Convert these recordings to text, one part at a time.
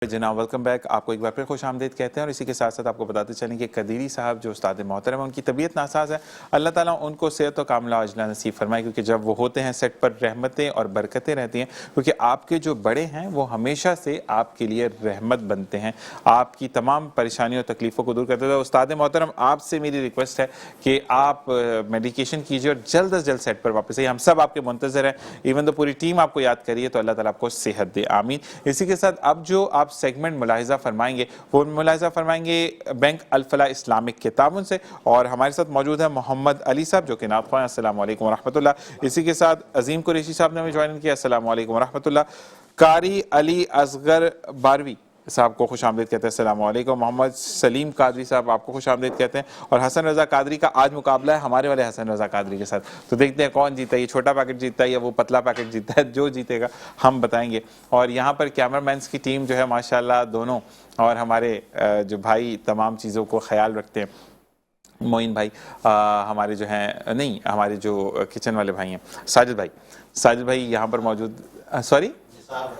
जनाब welcome back. आपको एक बार फिर खुश आमदीद कहते हैं और इसी के साथ साथ आपको बताते चलें कि कदीरी साहब जो उस्ताद मोहतरम है उनकी तबीयत नासाज है। अल्लाह ताला उनको सेहत और कामला अजला नसीब फरमाए, क्योंकि जब वो होते हैं सेट पर रहमतें और बरकतें रहती हैं, क्योंकि आपके जो बड़े हैं वो हमेशा से आपके लिए रहमत बनते हैं, आपकी तमाम परेशानियों और तकलीफ़ों को दूर करते हैं। तो उस्ताद मोहतरम आपसे मेरी रिक्वेस्ट है कि आप मेडिकेशन कीजिए और जल्द अज जल्द सेट पर वापस आइए। हम सब आपके मुंतज़र हैं, इवन तो पूरी टीम आपको याद करिए, तो अल्लाह ताला आपको सेहत दे, आमीन। इसी के साथ अब जो आप सेगमेंट मुलाहिजा फरमाएंगे वो मुलाहिजा फरमाएंगे बैंक अल-फलाह इस्लामिक के ताउन से, और हमारे साथ मौजूद है मोहम्मद अली साहब जो कि नात ख़्वां। अस्सलाम वालेकुम व रहमतुल्लाह। इसी के साथ अजीम कुरैशी साहब ने हमें ज्वाइन किया। अस्सलाम वालेकुम व रहमतुल्लाह। कारी अली असगर बारवी साहब को खुश आमदीद कहते हैं। अस्सलाम वालेकुम। मोहम्मद सलीम कादरी साहब आपको खुश आमदीद कहते हैं। और हसन रज़ा कादरी का आज मुकाबला है हमारे वाले हसन रज़ा कादरी के साथ, तो देखते हैं कौन जीता है, ये छोटा पैकेट जीतता है या वो पतला पैकेट जीतता है। जो जीतेगा हम बताएंगे। और यहाँ पर कैमरामैन्स की टीम जो है माशाल्लाह दोनों, और हमारे जो भाई तमाम चीज़ों को ख्याल रखते हैं, मोइन भाई हमारे जो हैं, नहीं हमारे जो किचन वाले भाई हैं साजिद भाई यहाँ पर मौजूद, सॉरी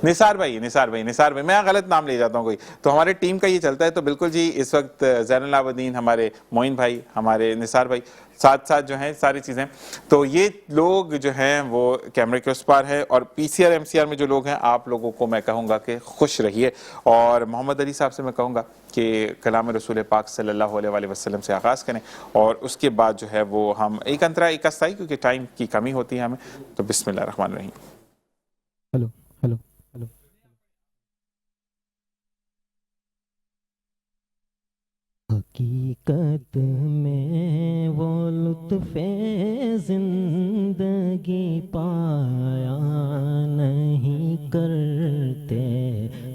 निसार भाई मैं गलत नाम ले जाता हूँ कोई, तो हमारे टीम का ये चलता है। तो बिल्कुल जी, इस वक्त ज़ैनुल आबदीन, हमारे मोइन भाई, हमारे निसार भाई साथ साथ जो हैं सारी चीज़ें, तो ये लोग जो हैं वो कैमरे के उस पार है। और पीसीआर एमसीआर में जो लोग हैं, आप लोगों को मैं कहूँगा कि खुश रहिए। और मोहम्मद अली साहब से मैं कहूँगा कि कलाम रसूल पाक सल्लल्लाहु अलैहि वसल्लम से आगाज़ करें, और उसके बाद जो है वो हम एक अंतरा एक अस्ताई, क्योंकि टाइम की कमी होती है हमें। तो बिस्मिल्लाह रहमान रहीम। Hello hello hello. हकीकत में वो लुत्फ़े जिंदगी पाया नहीं करते।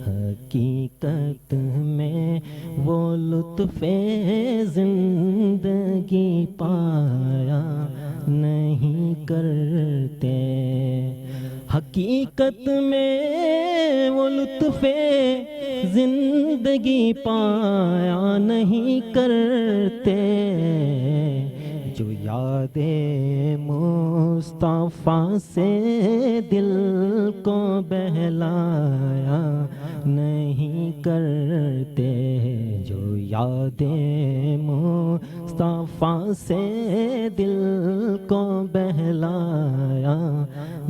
हकीकत में वो लुत्फ़े जिंदगी पाया नहीं करते। हकीकत में वो लुत्फ़े जिंदगी पाया नहीं करते। जो यादे मुस्तफ़ा से दिल को बहलाया नहीं करते। जो यादे मुस्तफ़ा से दिल को बहलाया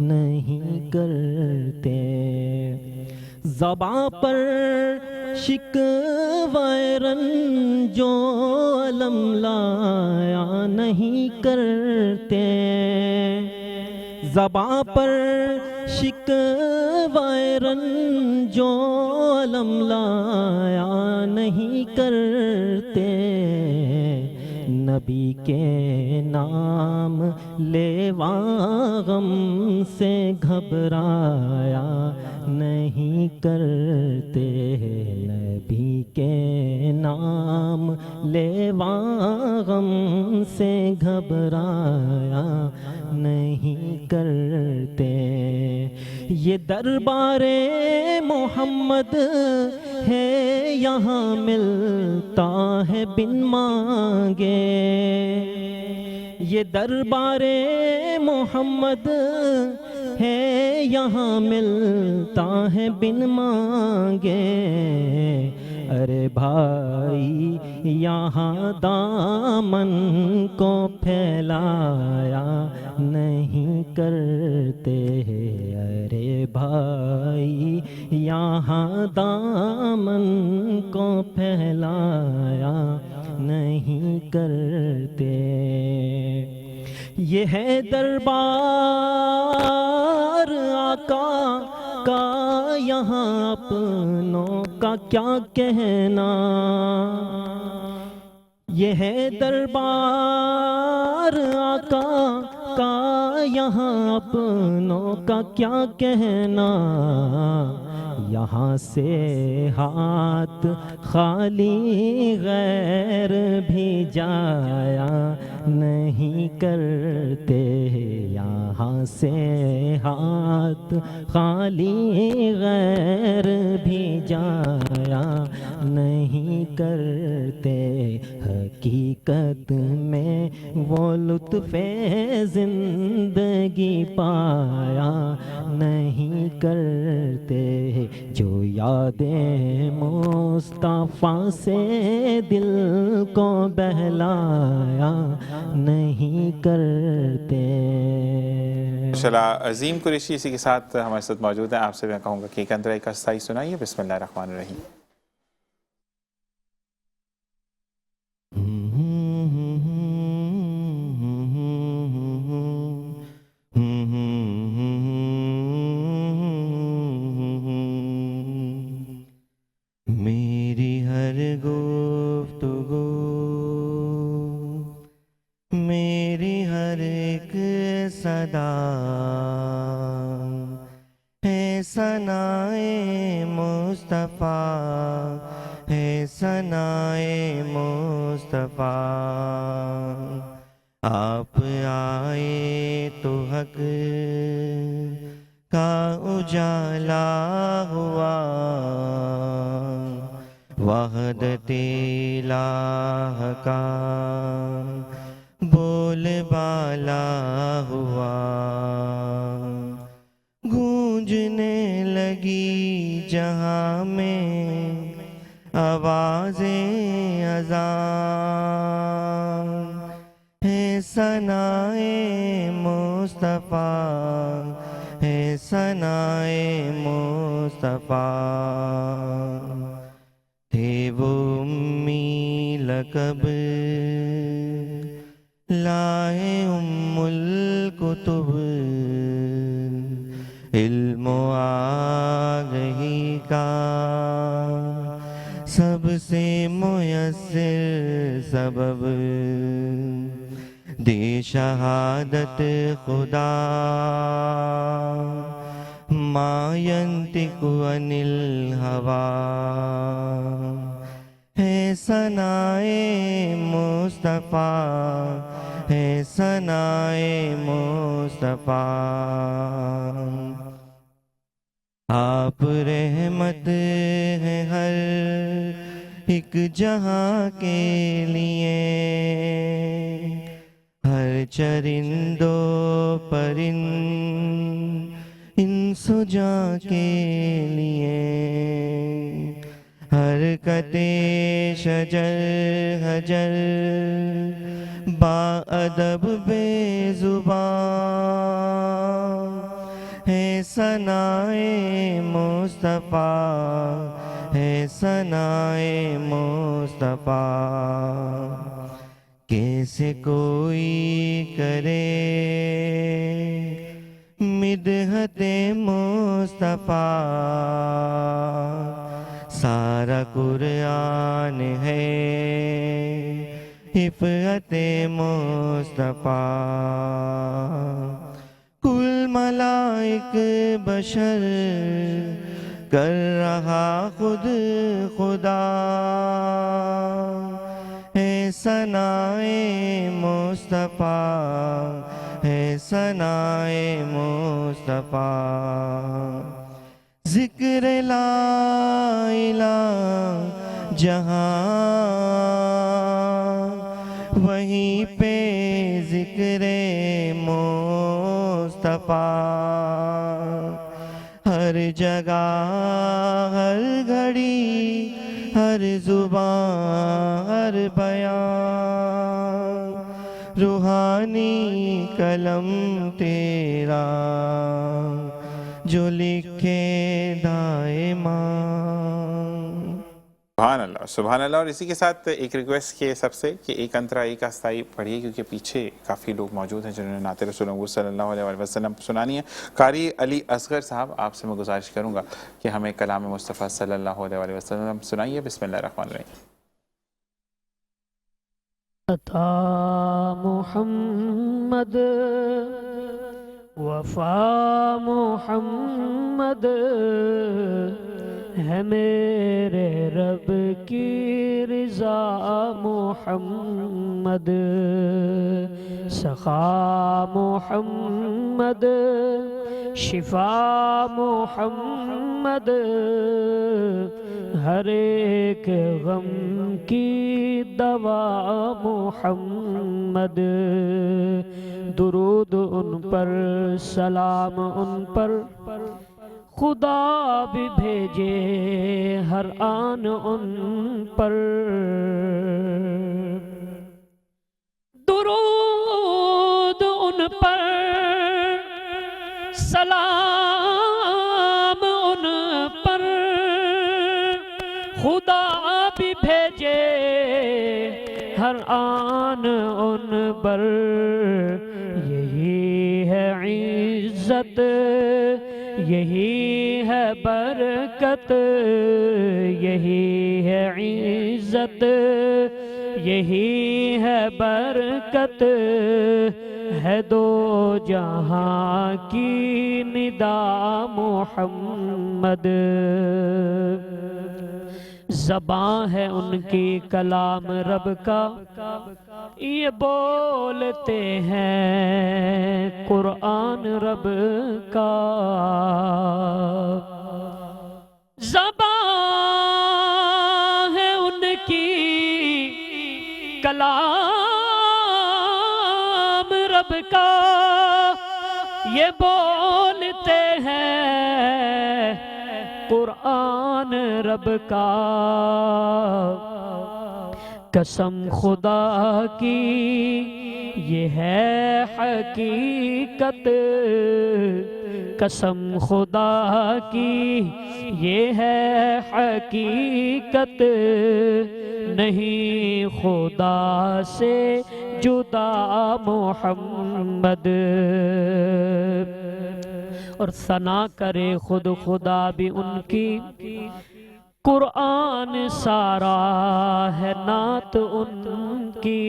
नहीं करते। ज़बां पर शिकवाए रंजो अलम लाया नहीं करते। ज़बां पर शिकवाए रंजो अलम लाया नहीं करते। नबी के नाम लेवा गम से घबराया नहीं करते। नबी के नाम लेवा गम से घबराया नहीं करते। ये दरबारे मोहम्मद है यहाँ मिलता है बिन मांगे। ये दरबारे मोहम्मद है यहाँ मिलता है बिन मांगे। अरे भाई यहाँ दामन को फैलाया नहीं करते। अरे भाई यहाँ दामन को फैलाया नहीं करते। ये है दरबार आका का, यहाँ अपनों का क्या कहना। ये है दरबार आका का, यहाँ अपनों का क्या कहना। यहाँ से हाथ खाली गैर भी जाया नहीं करते। यहाँ से हाथ खाली गैर भी जाया नहीं करते। हकीकत में वो लुत्फ़े ज़िंदगी पाया नहीं करते, जो यादें मुस्तफ़ा से दिल को बहलाया नहीं करते। माशाल्लाह अजीम कुरैशी इसी के साथ हमारे साथ मौजूद हैं। आपसे मैं कहूँगा कि एक अंतरा का साई सुनाइए। बिस्मिल्लाहिर्रहमानिर्रहीम। मेरी हर गुफ्तगू, मेरी हर एक सदा है सनाए मुस्तफ़ा, है सनाए मुस्तफ़ा। आप आए तो हक का उजाला हुआ, वहदत इलाह का बोलबाला हुआ। गूंजने लगी जहां में आवाज़ें अज़ान, है सनाए मुस्तफ़ा, है सनाए मुस्तफ़ा। थे वो उम्मी लक़ब लाए उम्मुल कुतुब, इल्मो आगही का सबसे मुयस्सिर सबब। दे शहादत खुदा मा यंतिकु अनिल हवा, है सनाए मुस्तफ़ा, है सनाए मुस्तफ़ा। आप रहमत है हर एक जहां के लिए, हर चरिंदो परिंद इंसुजा के लिए। हरकते शजर हजर बाअदब बेज़ुबान, है सनाए मुस्तफ़ा, है सनाए मुस्तफ़ा। कैसे कोई करे मिदहते मुस्तफ़ा, सारा कुरान है हिफ़्ज़ते मुस्तफ़ा। कुल मलाइक बशर कर रहा खुद खुदा, है सनाए मुस्तफ़ा, है सनाए मुस्तफ़ा। ज़िक्र ला इलाहा जहाँ, वहीं पे ज़िक्र मुस्तफ़ा। हर जगह हर घड़ी हर ज़ुबान हर बयान, रूहानी कलम तेरा जो लिखे दायमा। सुभान अल्लाह, सुभान अल्लाह। और इसी के साथ एक रिक्वेस्ट के सबसे कि एक अंतरा एक आस्ताई पढ़िए, क्योंकि पीछे काफ़ी लोग मौजूद हैं जिन्होंने नाते रसूल सल्लल्लाहु अलैहि वसल्लम सुनानी है। कारी अली असगर साहब, आपसे मैं गुजारिश करूँगा कि हमें कलाम मुस्तफ़ा सल्लल्लाहु अलैहि वसल्लम सुनाइए। बिस्मिल्लाहिर्रहमानिर्रहीम। अता मुहम्मद वफ़ा मुहम्मद है मेरे रब की रज़ा मुहम्मद, सखा मुहम्मद शिफा मोहम्मद, हर एक गम की दवा मोहम्मद। दुरूद उन पर, सलाम उन पर, खुदा भी भेजे हर आन उन पर। दुरूद उन पर, सलाम उन पर, खुदा भी भेजे हर आन उन पर। यही है इज्जत, यही है बरकत, यही है इज्जत, यही है बरकत, है दो जहां की निदा मोहम्मद। ज़बां है उनकी कलाम रब का, ये बोलते हैं कुरान रब का। ज़बां है उनकी कलाम रब का, ये बोलते हैं कुरान रब का। कसम खुदा की ये है हकीकत, कसम खुदा की ये है हकीकत, नहीं खुदा से जुदा मोहम्मद। और सना करे खुद खुदा भी उनकी, कुरान सारा है नात उनकी।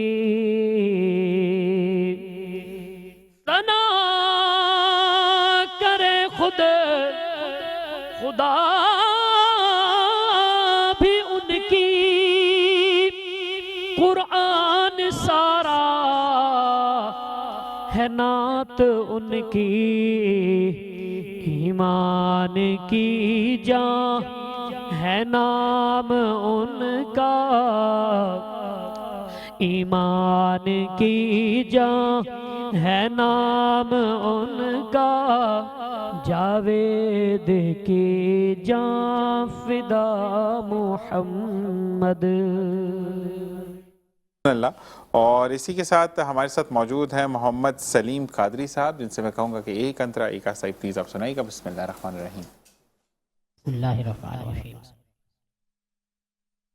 सना करे खुद खुदा भी उनकी, कुरान सारा है नात उनकी। ईमान की जान है नाम उनका, ईमान की जान है नाम उनका। जावेद की जान फिदा मोहम्मद। अल्लाह। और इसी के साथ हमारे साथ मौजूद हैं मोहम्मद सलीम कादरी साहब, जिनसे मैं कहूँगा कि एक अंतरा एक आसा प्लीज़ आप सुनाइएगा। बिस्मिल्लाहिर्रहमानिर्रहीम।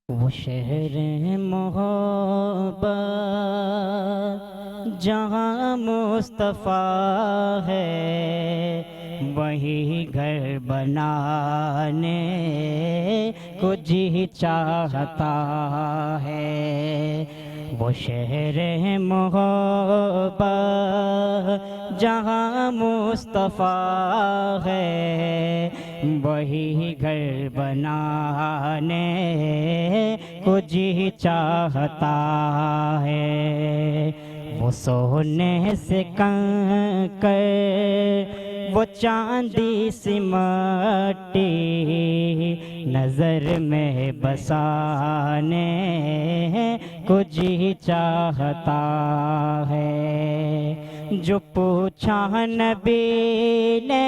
वो शहर मोहब्बत जहाँ मुस्तफ़ा है, वही घर बनाने को जी चाहता है। वो शहर मोहब्बत जहाँ मुस्तफ़ा है, वही घर बनाने को जी चाहता है। वो सोने से कंकर, वो चांदी सी मट्टी, नजर में बसाने को जी चाहता है। जो पूछा नबी ने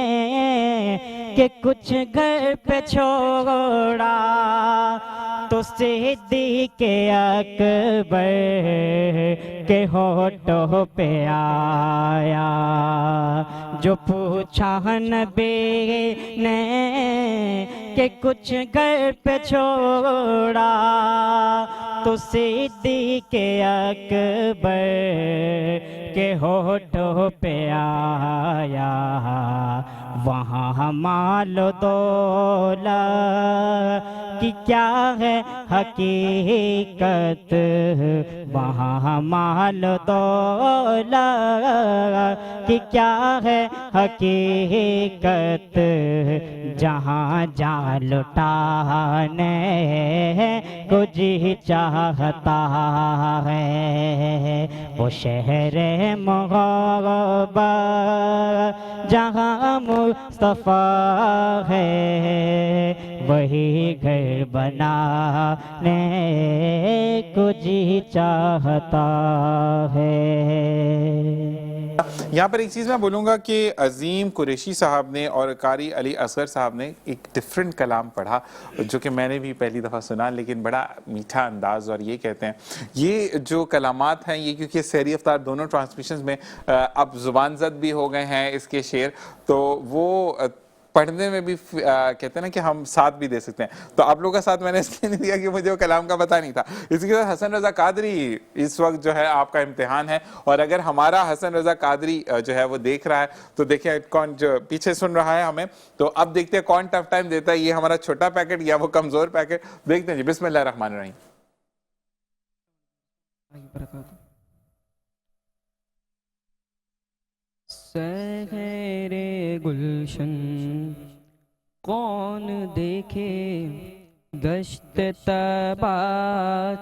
कि कुछ घर पे छोड़ा, तो सिद्दीक़ अकबर के होठों पे आया। जो पूछा नबी ने कि कुछ घर पे छोड़ा, तो सिद्दीक़ अकबर के होठों पे आया। वहाँ मालो दौलत की क्या है हकीकत, वहाँ मालो दौलत की क्या है हकीकत, जहाँ जा लुटाने को जी चाहता है। वो शहर मोहब्बत जहाँ मुस्तफ़ा है, वही घर बनाने को जी चाहता है। यहाँ पर एक चीज़ मैं बोलूँगा कि अजीम कुरैशी साहब ने और कारी अली असगर साहब ने एक डिफरेंट कलाम पढ़ा, जो कि मैंने भी पहली दफ़ा सुना, लेकिन बड़ा मीठा अंदाज। और ये कहते हैं, ये जो कलामात हैं ये, क्योंकि सहरी अफ्तार दोनों ट्रांसमिशंस में अब ज़ुबान ज़द भी हो गए हैं इसके शेर, तो वो पढ़ने में भी कहते हैं ना कि हम साथ भी दे सकते हैं। तो आप लोगों का साथ मैंने इसलिए नहीं दिया कि मुझे वो कलाम का पता नहीं था। इसी के साथ हसन रजा कादरी, इस वक्त जो है आपका इम्तिहान है, और अगर हमारा हसन रजा कादरी जो है वो देख रहा है तो देखिए कौन जो पीछे सुन रहा है हमें, तो अब देखते हैं कौन टफ टाइम देता है, ये हमारा छोटा पैकेट या वो कमजोर पैकेट। देखते हैं जी, बिस्मिल्लाह रहमान रहीम। सहरे गुलशन कौन देखे, गश्त तबा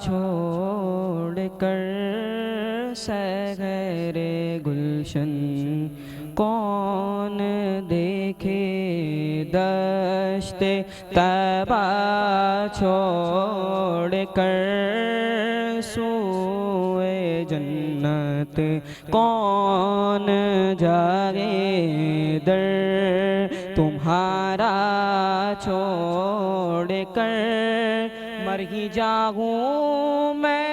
छोड़ कर। सहरे गुलशन कौन देखे, दश्त तबा छोड़ कर। सोए जन्नत कौन जागे, दर तुम्हारा छोड़ कर। मर ही जाऊं मैं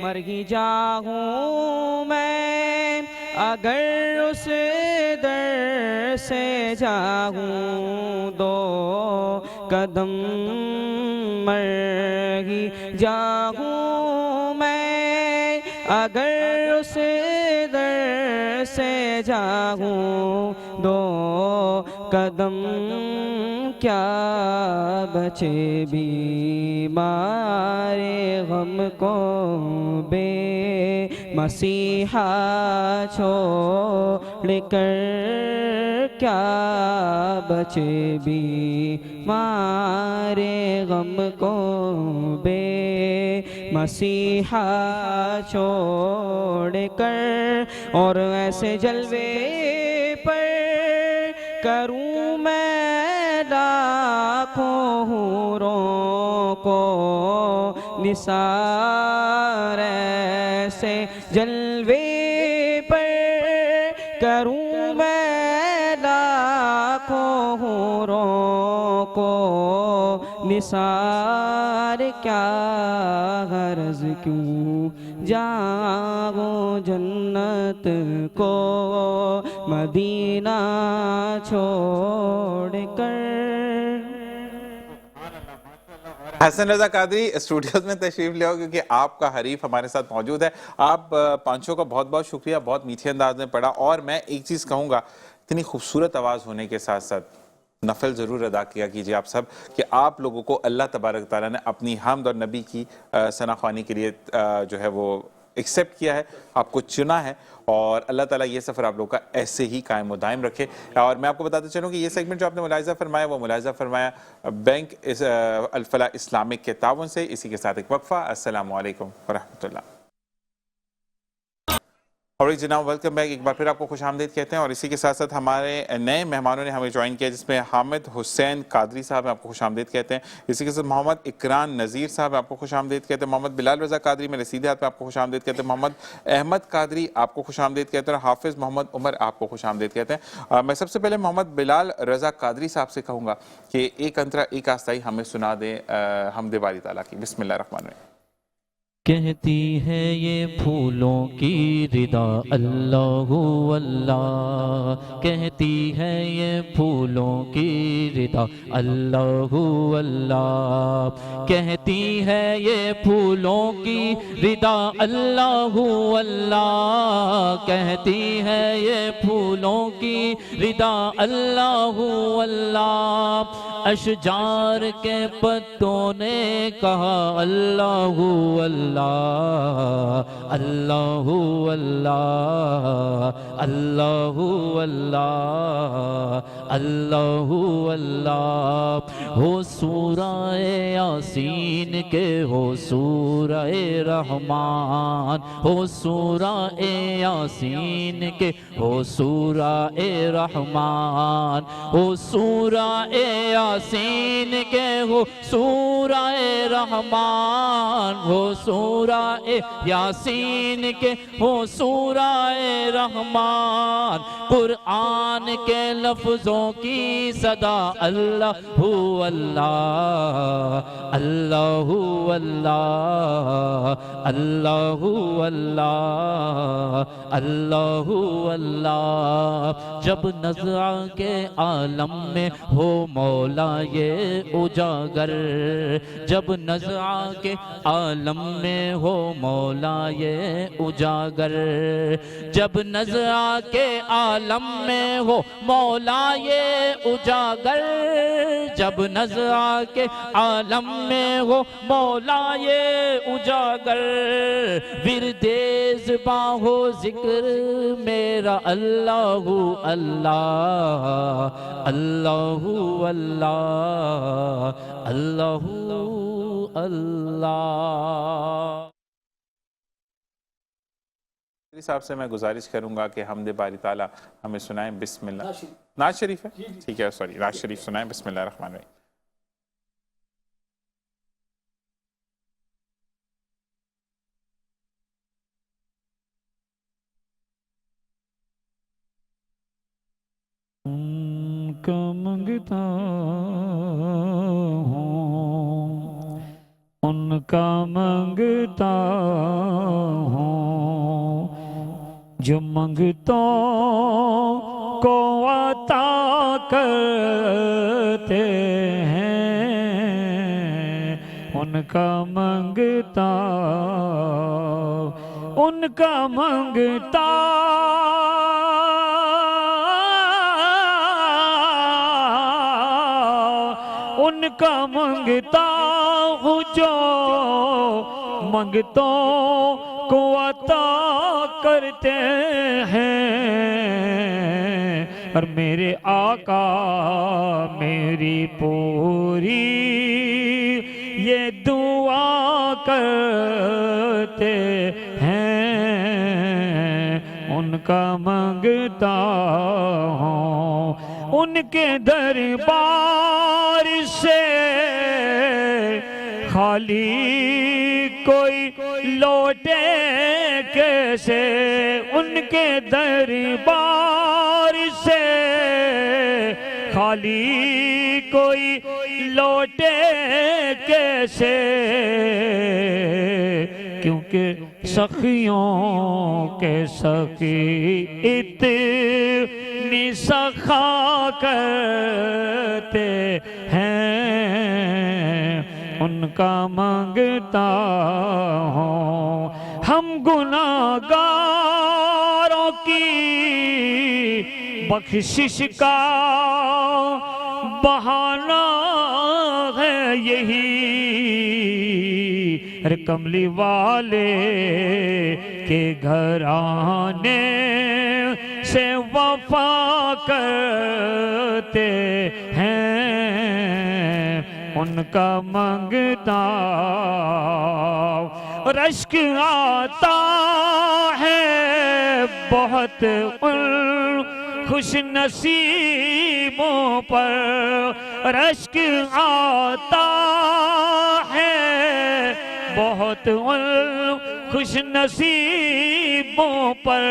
मर ही जाऊं मैं, अगर उस दर से जाऊं दो कदम। मर ही जाऊं मैं, अगर उस दर से जाऊं दो कदम। क्या बचे बीमारे गम को, बे मसीहा छोड़ कर। क्या बचे बीमारे गम को, बे मसीहा छोड़ कर। और ऐसे जलवे पर करूं मैं लाखों हूरों को निसार। ऐसे जलवे पर करूं मैं लाखों हूरों को निसार। क्या गरज क्यों जाओ जन्नत को मदीना छोड़ कर। हसन रजा कादरी स्टूडियोज में तशरीफ ले आओ, क्योंकि आपका हरीफ हमारे साथ मौजूद है। आप पांचों का बहुत बहुत शुक्रिया, बहुत मीठे अंदाज में पढ़ा। और मैं एक चीज़ कहूँगा, इतनी खूबसूरत आवाज़ होने के साथ साथ नफल ज़रूर अदा किया कीजिए आप सब, कि आप लोगों को अल्लाह तबारक ताला ने अपनी हम्द और नबी की सनाख्वानी के लिए जो है वो एक्सेप्ट किया है, आपको चुना है। और अल्लाह ताला ये सफ़र आप लोगों का ऐसे ही कायम व दायम रखे। और मैं आपको बताते चलूँ कि ये सेगमेंट जो आपने मुलाहिज़ा फरमाया, वो मुलाहिज़ा फरमाया बैंक अल-फलाह इस्लामिक के ताउन से। इसी के साथ एक वक्फ़ा। अस्सलामु अलैकुम व रहमतुल्लाह। और जनाब वेलकम बैक, एक बार फिर आपको खुशामदीद कहते हैं। और इसी के साथ साथ हमारे नए मेहमानों ने हमें ज्वाइन किया, जिसमें हामिद हुसैन कादरी साहब आपको खुशामदीद कहते हैं। इसी के साथ मोहम्मद इकरान नज़ीर साहब आपको खुशामदीद कहते हैं। मोहम्मद बिलाल रज़ा कादरी मेरे सीधे हाथ पे आपको खुशामदीद कहते हैं। मोहम्मद अहमद कादरी आपको खुशामदीद कहते हैं। और हाफिज़ मोहम्मद उमर आपको खुशामदीद कहते हैं। मैं सबसे पहले मोहम्मद बिलाल रज़ा कादरी साहब से कहूँगा कि एक अंतरा एक आस्ताई हमें सुना दें हमदे बारी ताला की। बिस्मिल्लाह रहमान रहीम। कहती है ये फूलों की रिदा अल्लाहु अल्लाह, कहती है ये फूलों की रिदा अल्लाहु अल्लाह, कहती है ये फूलों की रिदा अल्लाहु अल्लाह, कहती है ये फूलों की रिदा अल्लाहु अल्लाह। अशजार के पत्तों ने कहा अल्लाहु अल्लाह अल्लाहु अल्लाह अल्लाहु अल्लाह अल्लाहु अल्लाह। हो सूरह यासीन के हो सूरह रहमान, हो सूरह यासीन के हो सूरह रहमान, हो सूरह यासीन के हो सूरह रहमान, हो सूरह यासीन के हो सूरह रहमान। कुरान के लफ्जों की सदा अल्लाहु अल्लाह अल्लाहु अल्लाह अल्लाहु अल्लाह अल्लाहु अल्लाह। जब नज़ा के आलम में हो मौला ये उजागर, जब नज़ा के आलम में हो मौला ये उजागर, जब नज़ा के आलम में हो मौला ये उजागर, जब नज़ा के आलम में हो मौला ये उजागर। विरदेज़ बाहो जिक्र मेरा अल्लाहु अल्लाह अल्लाहु अल्लाह अल्लाहु अल्लाह। साहब से मैं गुजारिश करूंगा कि हमदे बारी ताला हमें सुनाएं बिस्मिल्लाह। नाज शरीफ है, ठीक है, सॉरी, नाज शरीफ सुनाएं बिस्मिल्लाह रहमान रहीम। उनका मंगता हूँ, उनका मंगता हूँ, जो मंगतों को अता करते हैं। उनका मंगता, उनका मंगता, उनका मंगता हूँ जो मंगतों को अता करते हैं। और मेरे आका मेरी पूरी ये दुआ करते हैं। उनका मंगता हूँ, उनके दरबार से खाली कोई लौटे कैसे। उनके दरबार से खाली कोई लौटे कैसे। क्योंकि सखियों के सखी इतनी सखा करते हैं। उनका मंगता हूँ, हम गुनाहगारों की बख्शिश का बहाना है यही। अरे कमली वाले के घराने से वफा करते हैं। उनका मंगता रश्क आता है बहुत उन खुश नसीबों पर। रश्क आता है बहुत उन खुश नसीबों पर।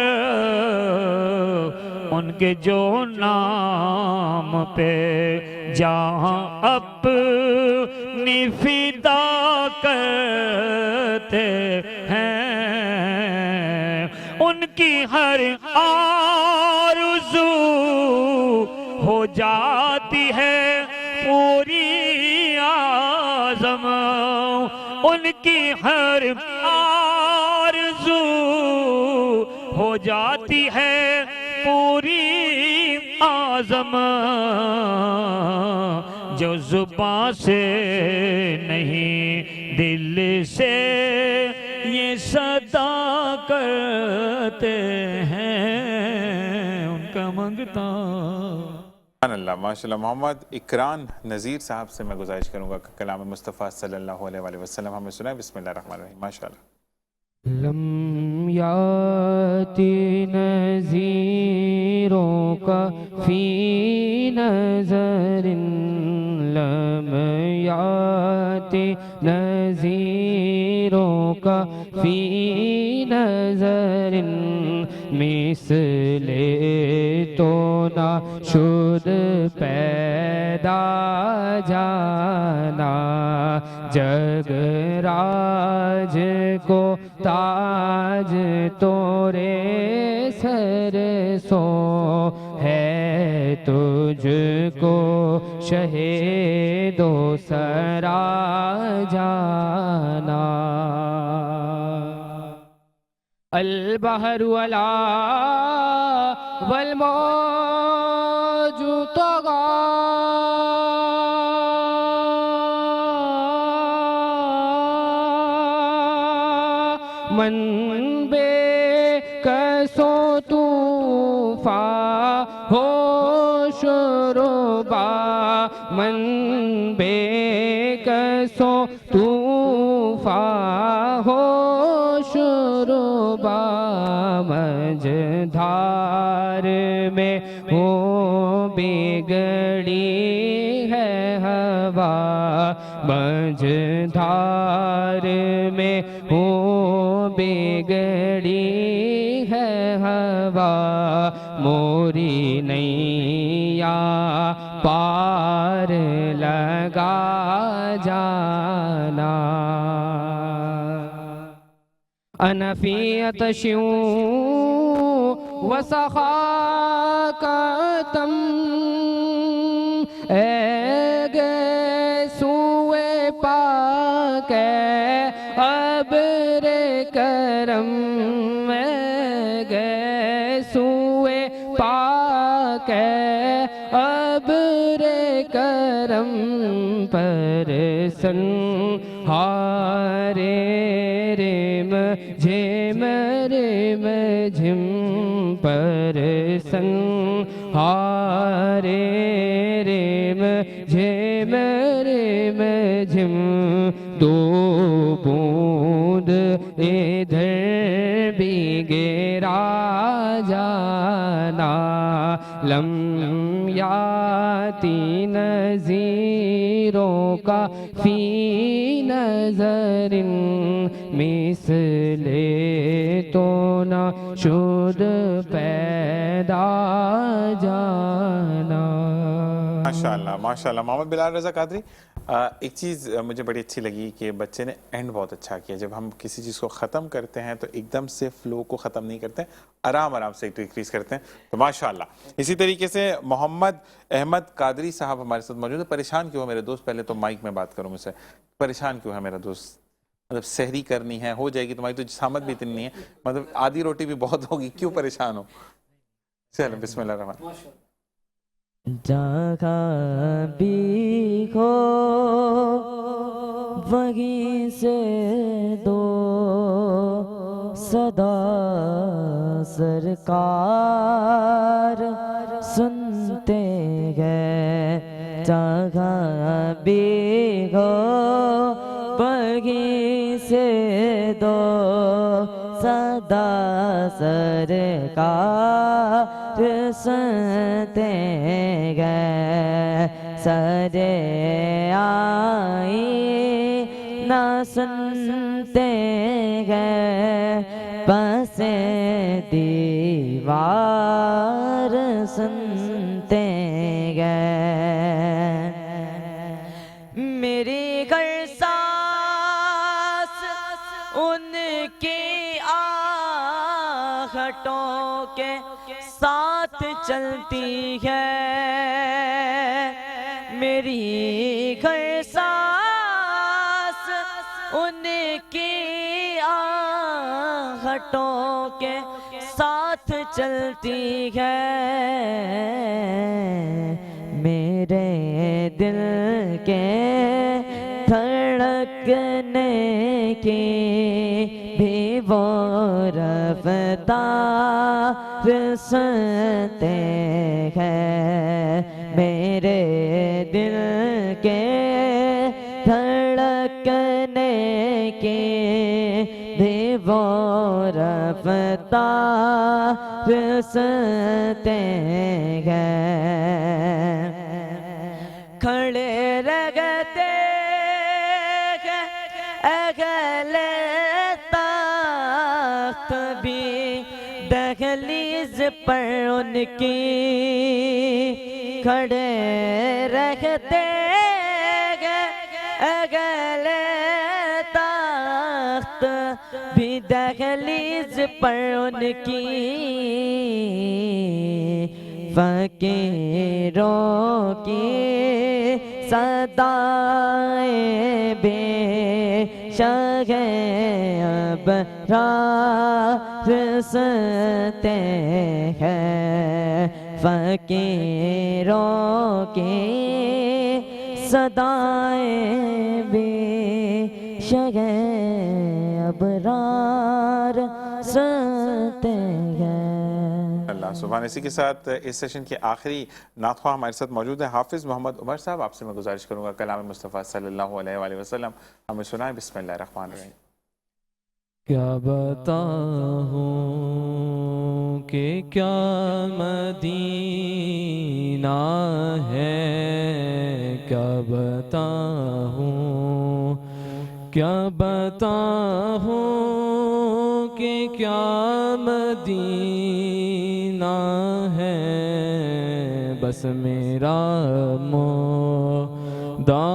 उनके जो नाम पे जहाँ अपनी फिदा करते हैं। उनकी हर आरज़ू हो जाती है पूरी आज़म। उनकी हर आरज़ू हो जाती है पूरी आज़म। जो जुबां से नहीं दिल से ये सदा करते हैं उनका मंगता। अल्लाह माशाल्लाह। मोहम्मद इकरान नज़ीर साहब से मैं गुजारिश करूँगा कि कलाम मुस्तफ़ा सल्लल्लाहु अलैहि वसल्लम हमें सुनाए। बिस्मिल्लाहिर्रहमानिर्रहीम। माशाल्लाह। लम याति नज़ीरों का फी नज़रिन, लम याति नज़ीरों का फी नज़रिन, मिसले तो ना शुद पैदा जाना, जगराज को ताज तोरे सर सो है, तुझको शहीदो सरा जाना। अल बहरु अला वल मौजु तगा, मन बे कसो तूफा हो शुरुबा, मन बे कसो तूफा हो शुरुबा, मझधार में हो बिगड़ी है हवा, मझधार में हो बिगड़ी है हवा, मोरी नैया पार लगा जाना। अनफियत शिव वसखाकतम, ऐगे सुए पाके अब्रे करम, ऐगे सुए पाके अब्रे करम, परसन हारे रेम झिम रेम झिम, परसन हारे रेम झिम रेम झिम, दो बूंद इधर भी गिरा जाना, लम याति नज़ीरों का फी नज़रिन, मिसले तो ना शुद पैदा जाना। माशाल्लाह माशाल्लाह। मोहम्मद बिलाल रज़ा कादरी, एक चीज़ मुझे बड़ी अच्छी लगी कि बच्चे ने एंड बहुत अच्छा किया। जब हम किसी चीज़ को ख़त्म करते हैं तो एकदम से फ़्लो को ख़त्म नहीं करते, आराम आराम से डिक्रीज़ करते हैं, तो माशाल्लाह। इसी तरीके से मोहम्मद अहमद कादरी साहब हमारे साथ मौजूद है। परेशान क्यों है मेरे दोस्त? पहले तो माइक में बात करूँ मुझसे, परेशान क्यों है मेरा दोस्त? मतलब सहरी करनी है, हो जाएगी, तुम्हारी तो जिसामत भी इतनी नहीं है, मतलब आधी रोटी भी बहुत होगी, क्यों परेशान हो? चलो बिस्मिल्लाह रहमान। जहाँ भी हो वहीं से दो सदा सरकार सुनते हैं, जहाँ भी हो वहीं से दो सदा सरकार सुनते हैं, सरे आई ना सुनते हैं, बसे दीवार सुनते हैं, मेरी घर सांस उनकी आहटों के साथ चलती है, मेरी घर सांस उनकी आहटों के साथ चलती है, मेरे दिल के धड़कने की भी वो रफ्तार सुनते हैं, मेरे दिल के धड़कने की भी वो रफ्तार सुनते हैं। खड़े रहते अगले तख्त भी दहलीज पर उनकी, खड़े रहते अगले तख्त भी दहलीज पर उनकी, फकीरों की सदाएं बेशक अब रार सुनते हैं, फकीरों की सदाएं बेशक अब रार सुनते हैं। अल्लाह सुभान। इसी के साथ इस सेशन के आखिरी नातख़्वाह हमारे साथ मौजूद है हाफिज़ मोहम्मद उमर साहब। आपसे मैं गुजारिश करूँगा कलाम मुस्तफ़ा सल्लल्लाहु अलैहि वसल्लम हमें सुनाएं। बिस्मिल्लाहिर्रहमानिर्रहीम। क्या बताऊं कि क्या मदीना है, क्या बताऊं, क्या बताऊं कि क्या मदीना है, बस मेरा मुद्दा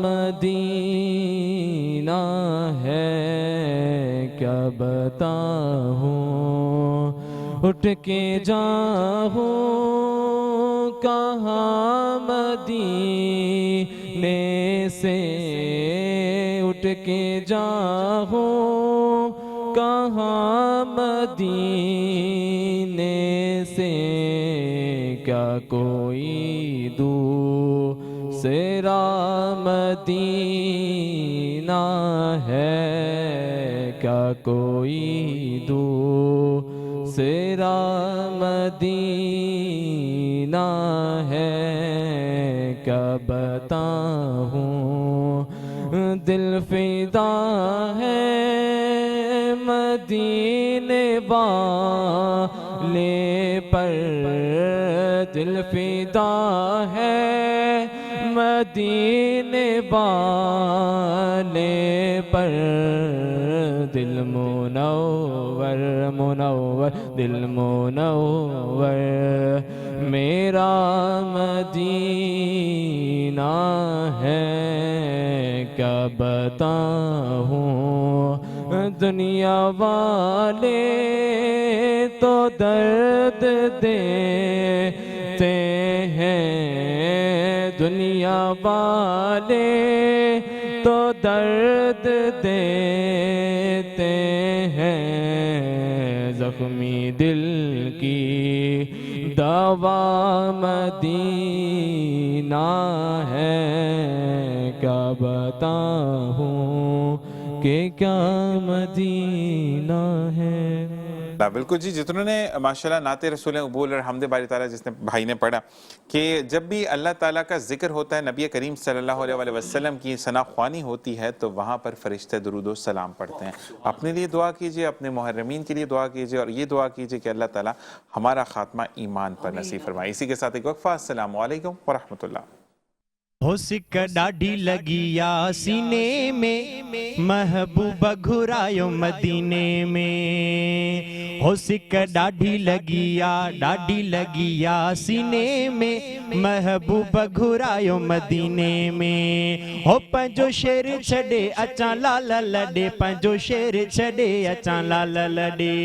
मदीना है, क्या बताऊं, उठ के जाऊं कहाँ मदीने से, उठ के जाऊं कहाँ मदीने से, क्या कोई दूसरा मदीना है, क्या कोई दूसरा मदीना है, क्या बताऊं, दिल फिदा है मदीने वाले पर, दिल फिदा है मदीने वाले पर, दिल मुनव्वर मुनव्वर दिल मुनव्वर मेरा मदीना है, क्या बताऊं, दुनिया वाले तो दर्द देते हैं, दुनिया वाले तो दर्द देते हैं, जख्मी दिल की दवा मदीना है, क्या बताऊं कि क्या मदीना है। बिल्कुल जी, जितनों ने माशाल्लाह नाते रसूल कबूल और हमद बारी ताला, जिसने भाई ने पढ़ा कि जब भी अल्लाह ताला का जिक्र होता है, नबी करीम सल्लल्लाहु अलैहि वसल्लम की सनाख्वानी होती है, तो वहाँ पर फरिश्ते दुरूद व सलाम पढ़ते हैं। अपने लिए दुआ कीजिए, अपने मुहर्रमीन के लिए दुआ कीजिए और ये दुआ कीजिए कि अल्लाह ताला हमारा खात्मा ईमान पर नसीब फरमाए। इसी के साथ एक वक्फा। अस्सलामु अलैकुम व रहमतुल्लाह। हो सिक डाढ़ी लगी या सीने में, महबूबा घुरायो मदीने में, हो सिक डाढ़ी लगी या सीने में, महबूबा घुरायो मदीने में, हो पंजो शेर छड़े अचां लाल लड़े, पंजो शेर छड़े अचां लाल लड़े,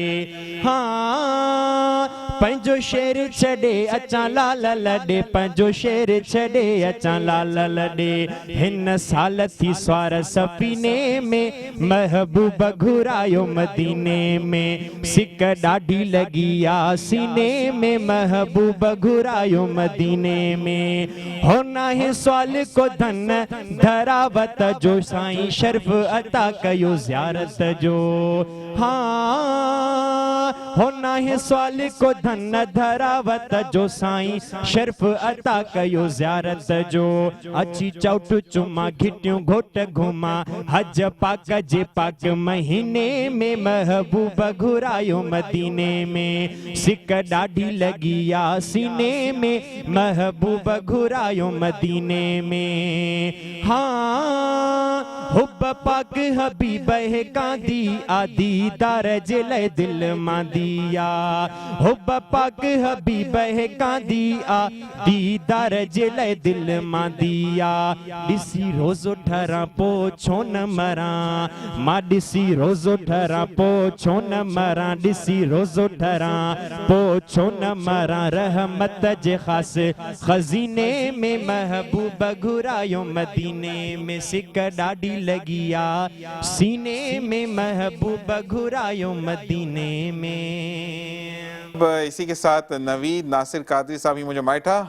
हाँ पंहिंजो शेर छॾे अचां लाल लॾे, पंहिंजो शेर छॾे अचां लाल लॾे। हिन साल थी स्वार सफ़ीने में महबूब घुरायो मदीने में, सिक ॾाढी लॻी आ सीने में महबूब घुरायो मदीने में। हो नाहे सवाल को धन धरावत जो, साईं शर्फ अता कयो ज़ियारत जो। हाँ हो नाहे सवाल को धन धरावत जो, साईं शर्फ अता कयो ज़ियारत जो। अची चौट चुमा घिटियूं घोट घुमा, हज पाक जे पाक महीने में महबूब घुरायो मदीने में। सिक ॾाढी लॻी आ सीने में महबूब घुरायो मदीने में। हाँ हुब पाक हबीब है कांदी आ, दीदार जे लाइ दिल मांदी आ। हुब पाक हबीब है कांदी आ, दीदार जे लाइ दिल मांदी आ। ॾिसी रोज़ो ठहरां पो छो न मरां, मां ॾिसी रोज़ो ठहरां पो छो न मरां, ॾिसी रोज़ो ठहरां पो छो न मरां। रहमत जे ख़ासि खज़ीने में महबूब घुरायो मदीने में। सिक ॾाढी लॻी आ सीने में महबूब घुरायो मदीने में। अब इसी के साथ नवीद नासिर कादरी साहब ही मुझे माइठा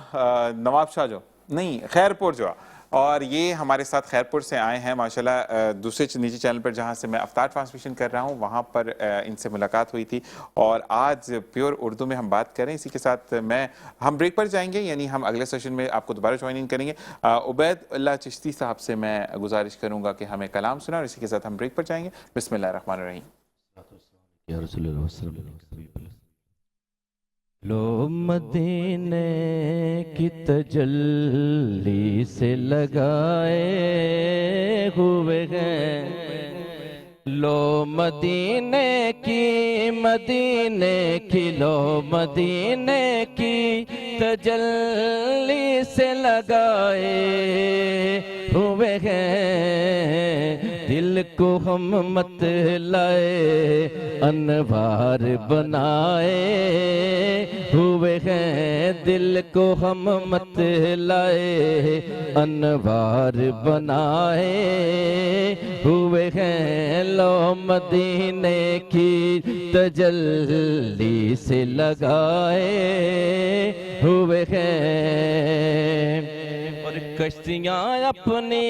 नवाब शाह जो नहीं खैरपुर जो, और ये हमारे साथ खैरपुर से आए हैं माशाल्लाह। दूसरे निजी चैनल पर जहाँ से मैं अफ्तार ट्रांसमिशन कर रहा हूँ वहाँ पर इनसे मुलाकात हुई थी और आज प्योर उर्दू में हम बात करें। इसी के साथ हम ब्रेक पर जाएंगे, यानी हम अगले सेशन में आपको दोबारा ज्वाइन करेंगे। उबैदुल्लाह चिश्ती साहब से मैं गुजारिश करूँगा कि हमें कलाम सुना और इसी के साथ हम ब्रेक पर जाएंगे। बिस्मिल्लाहिर्रहमानिर्रहीम। लो मदीने की तजल्ली से लगाए हुए हैं, लो मदीने की लो मदीने की तजल्ली से लगाए हुए हैं। दिल को हम मत लाए अनवार बनाए हुए हैं, दिल को हम मत लाए अनवार बनाए हुए हैं। लो मदीने की तजल्ली से लगाए हुए हैं। और कश्तियाँ अपनी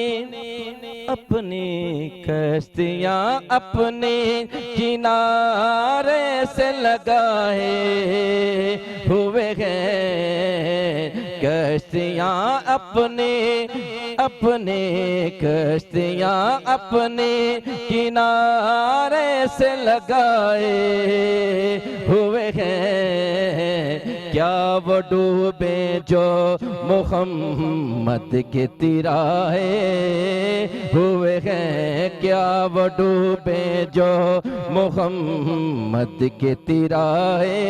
कश्तियाँ अपने किनारे से लगाए हुए हैं। कश्तियाँ अपने कश्तियाँ अपने किनारे से लगाए हुए हैं। क्या वो डूबे जो मोहम्मद के तिराहे हुए हैं, क्या वो डूबे जो मोहम्मद के तिराहे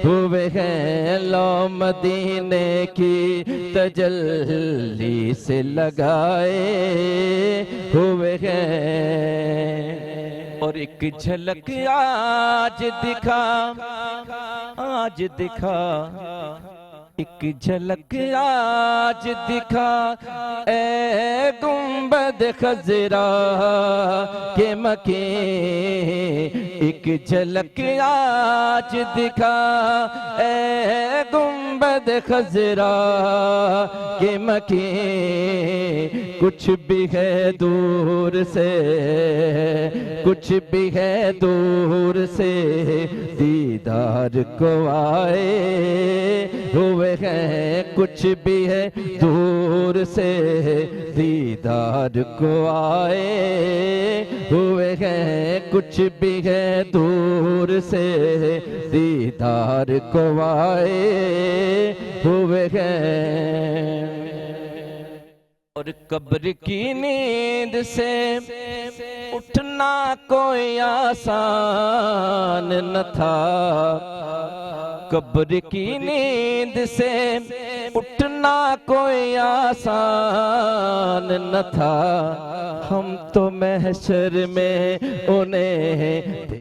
हुए हैं। लो मदीने की तजल्ली से लगाए हुए हैं। और एक झलक आज दिखा एक झलक आज दिखा ए गुंबद खजरा के मके। एक झलक आज दिखा ए गुंबद खजरा के मके। कुछ भी है दूर से, कुछ भी है दूर से दीदार को आए हुए हैं। कुछ भी है दूर से दीदार को आए हुए हैं। कुछ भी है दूर से दीदार को आए हुए हैं। और कब्र की नींद से उठना कोई आसान न था। कब्र की नींद से उठना कोई आसान न था। हम तो महशर में उन्हें